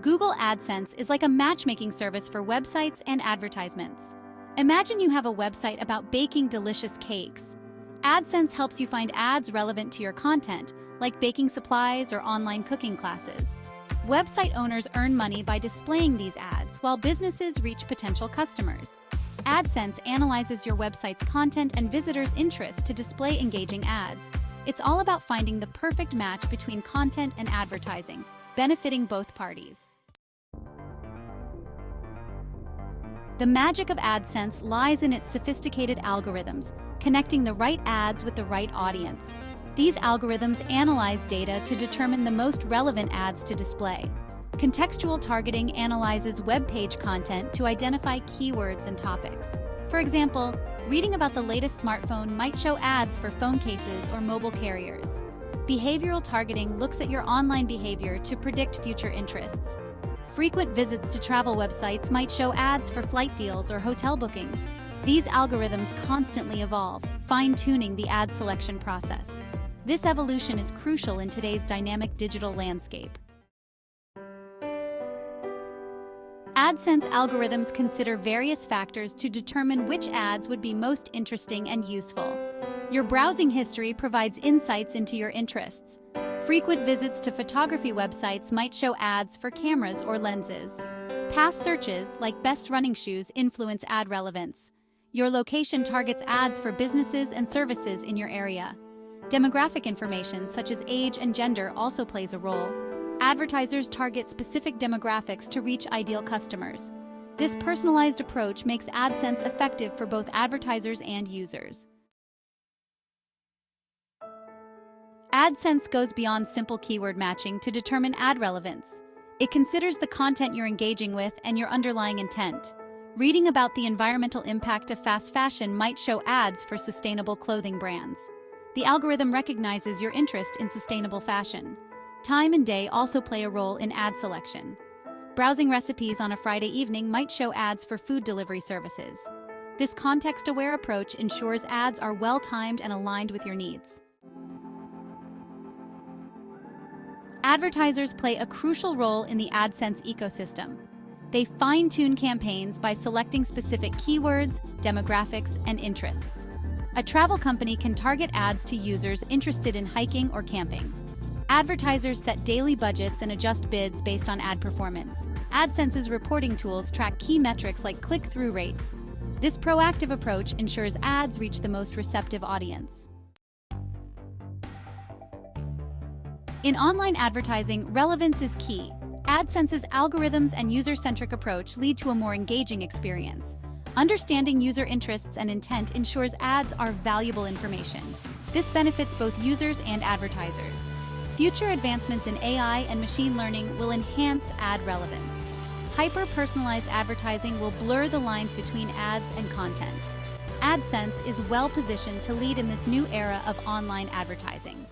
Google AdSense is like a matchmaking service for websites and advertisements. Imagine you have a website about baking delicious cakes. AdSense helps you find ads relevant to your content, like baking supplies or online cooking classes. Website owners earn money by displaying these ads, while businesses reach potential customers. AdSense analyzes your website's content and visitors' interest to display engaging ads. It's all about finding the perfect match between content and advertising, benefiting both parties. The magic of AdSense lies in its sophisticated algorithms, connecting the right ads with the right audience. These algorithms analyze data to determine the most relevant ads to display. Contextual targeting analyzes web page content to identify keywords and topics. For example, reading about the latest smartphone might show ads for phone cases or mobile carriers. Behavioral targeting looks at your online behavior to predict future interests. Frequent visits to travel websites might show ads for flight deals or hotel bookings. These algorithms constantly evolve, fine-tuning the ad selection process. This evolution is crucial in today's dynamic digital landscape. AdSense algorithms consider various factors to determine which ads would be most interesting and useful. Your browsing history provides insights into your interests. Frequent visits to photography websites might show ads for cameras or lenses. Past searches, like best running shoes, influence ad relevance. Your location targets ads for businesses and services in your area. Demographic information, such as age and gender, also plays a role. Advertisers target specific demographics to reach ideal customers. This personalized approach makes AdSense effective for both advertisers and users. AdSense goes beyond simple keyword matching to determine ad relevance. It considers the content you're engaging with and your underlying intent. Reading about the environmental impact of fast fashion might show ads for sustainable clothing brands. The algorithm recognizes your interest in sustainable fashion. Time and day also play a role in ad selection. Browsing recipes on a Friday evening might show ads for food delivery services. This context-aware approach ensures ads are well-timed and aligned with your needs. Advertisers play a crucial role in the AdSense ecosystem. They fine-tune campaigns by selecting specific keywords, demographics, and interests. A travel company can target ads to users interested in hiking or camping. Advertisers set daily budgets and adjust bids based on ad performance. AdSense's reporting tools track key metrics like click-through rates. This proactive approach ensures ads reach the most receptive audience. In online advertising, relevance is key. AdSense's algorithms and user-centric approach lead to a more engaging experience. Understanding user interests and intent ensures ads are valuable information. This benefits both users and advertisers. Future advancements in AI and machine learning will enhance ad relevance. Hyper-personalized advertising will blur the lines between ads and content. AdSense is well-positioned to lead in this new era of online advertising.